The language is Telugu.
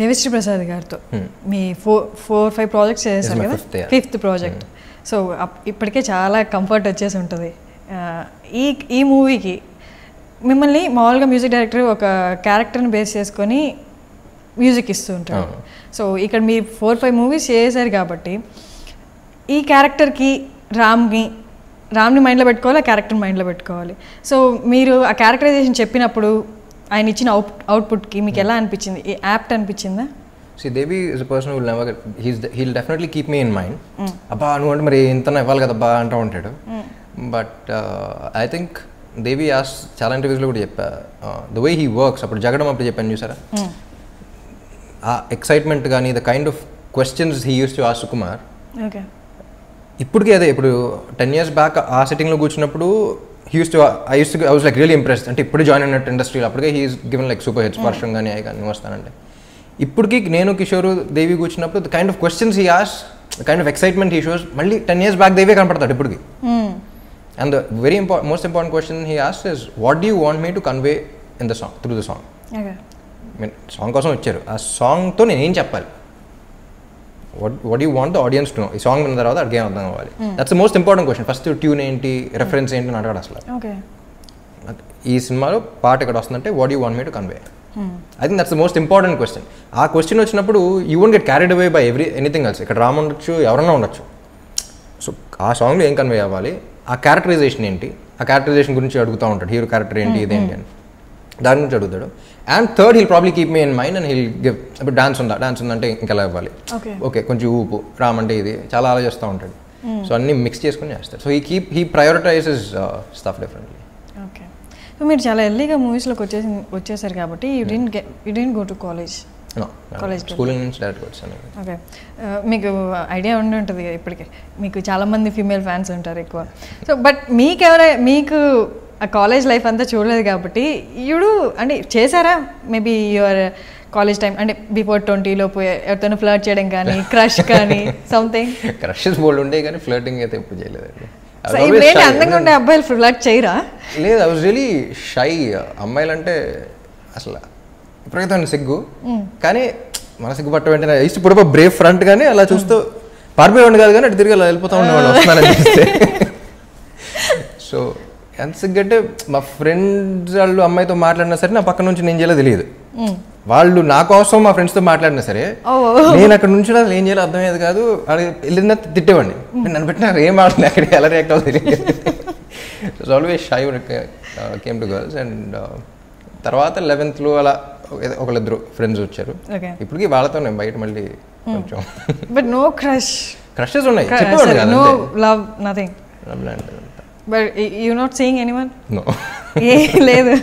దేవిశ్రీ ప్రసాద్ గారితో మీ 4-5 ప్రాజెక్ట్స్ చేశారు కదా, 5th ప్రాజెక్ట్. సో ఇప్పటికే చాలా కంఫర్ట్ వచ్చేసి ఉంటుంది. ఈ మూవీకి మిమ్మల్ని మామూలుగా మ్యూజిక్ డైరెక్టర్ ఒక క్యారెక్టర్ని బేస్ చేసుకొని మ్యూజిక్ ఇస్తూ ఉంటారు. సో ఇక్కడ మీరు 4-5 మూవీస్ చేశారు కాబట్టి ఈ క్యారెక్టర్కి రామ్ని మైండ్లో పెట్టుకోవాలి, ఆ క్యారెక్టర్ మైండ్లో పెట్టుకోవాలి. సో మీరు ఆ క్యారెక్టరైజేషన్ చెప్పినప్పుడు ఆయన ఇచ్చిన అవుట్పుట్కి మీకు ఎలా అనిపించింది? యాప్ట్ అనిపించిందా? See, Devi is a person who will never he'll definitely keep me in mind. Abba anu ante mari intana ivalli kada abba anta untadu. But I think Devi asked chala interviews lo kuda cheppa the way he works appudu jagadam appudu cheppanu chusara excitement gaani the kind of questions he used to ask Sukumar. Okay. ఇప్పటికే అదే ఇప్పుడు 10 years బ్యాక్ ఆ సెట్టింగ్లో కూర్చున్నప్పుడు I was like really impressed. అంటే ఇప్పుడు జాయిన్ అయినట్టు ఇండస్ట్రీలో అప్పటికే he's given like super hits Varsham కానీ అవి కానీ వస్తానంటే ఇప్పటికి నేను కిషోర్ దేవి కూర్చున్నప్పుడు the kind of questions he ఆస్ the kind of excitement he shows మళ్ళీ 10 years బ్యాక్ దేవే కనపడతాడు ఇప్పటికి. And the very most important question he ఆస్ is what do you want me to convey in the song through the song. Song కోసం వచ్చారు, ఆ సాంగ్తో నేను ఏం చెప్పాలి, what do you want the audience to know? ఈ సాంగ్ విన్న తర్వాత అడిగే అర్థం అవ్వాలి. That's the most important question. First tune ఏంటి, రెఫరెన్స్ ఏంటి అని అడగడు అసలు. ఈ సినిమాలో పాట ఇక్కడ వస్తుందంటే what you want me to convey. I think that's the most important question. ఆ క్వశ్చన్ వచ్చినప్పుడు you won't get carried away by anything else. ఇక్కడ రామ్ ఉండొచ్చు, ఎవరన్నా ఉండొచ్చు. సో ఆ సాంగ్లో ఏం కన్వే అవ్వాలి, ఆ క్యారెక్టరైజేషన్ ఏంటి, ఆ క్యారెక్టరైజేషన్ గురించి అడుగుతూ ఉంటాడు. హీరో క్యారెక్టర్ ఏంటి, ఇదేంటి అని దాని గురించి అడుగుతాడు. And third he'll probably keep me in mind and he'll give. ఇప్పుడు డాన్స్ ఉందంటే ఇంకెలా ఇవ్వాలి, ఓకే కొంచెం ఊపు, రామ్ అంటే ఇది, చాలా ఆలోచిస్తూ ఉంటాడు. సో అన్నీ మిక్స్ చేసుకుని చేస్తాడు. So he ప్రయారిటైజెస్ stuff differently. Okay. So మీరు చాలా ఎర్లీగా మూవీస్లోకి వచ్చేసారు కాబట్టి you didn't go to college. Schooling నుంచి డైరెక్ట్గా వచ్చాను. ఓకే. మీకు ఐడియా ఉండి ఉంటుంది ఇప్పటికే, మీకు చాలామంది ఫీమేల్ ఫ్యాన్స్ ఉంటారు ఎక్కువ. సో బట్ మీకు ఆ కాలేజ్ లైఫ్ అంతా చూడలేదు కాబట్టి అంటే చేశారా మేబీ యువర్ కాలేజ్ టైం అంటే బిఫోర్ 20లో పోయి ఎవరితోనో ఫ్లర్ట్ చేయడం కానీ, క్రష్ కానీ సంథింగ్? క్రషెస్ బోల్డ్ ఉండే కానీ ఫ్లర్టింగ్ అయితే ఎప్పుడు చేయలేదండి. అందంగా ఉండే అబ్బాయిలు ఫ్లర్ట్ చేయరా? లేదు, ఐ వాజ్ రియలీ షై. అమ్మాయిలంటే అసలు విపరీతమైన సిగ్గు. కానీ మన సిగ్గు పట్ట వెంటనే ఇప్పుడు బ్రేవ్ ఫ్రంట్ కానీ అలా చూస్తూ పారిపోయేవాడిని కాదు కానీ అటు తిరిగి అలా వెళ్ళిపోతూ ఉండేవాళ్ళు వస్తున్నారని చూస్తే. సో ఎంత సిగ్గంటే మా ఫ్రెండ్స్ వాళ్ళు అమ్మాయితో మాట్లాడినా సరే నా పక్క నుంచి నేను చేయాలో తెలియదు. వాళ్ళు నా కోసం మా ఫ్రెండ్స్తో మాట్లాడినా సరే నేను అక్కడ నుంచి ఏం చేయాలో అర్థమయ్యేది కాదు. వెళ్ళిన తిట్టేవాడిని, నన్ను పెట్టిన ఏం ఆడుతుంది అక్కడ ఎలా రియాక్ట్ అవ్వదు తెలియదు. So always shy came to girls. And తర్వాత 11th అలా ఒకళ్ళిద్దరు ఫ్రెండ్స్ వచ్చారు. ఇప్పటికీ వాళ్ళతో నేను బయట మళ్ళీ కొంచెం. బట్ నో క్రషెస్ ఉన్నాయి, no love, nothing. But you're not seeing anyone? No. లేదు.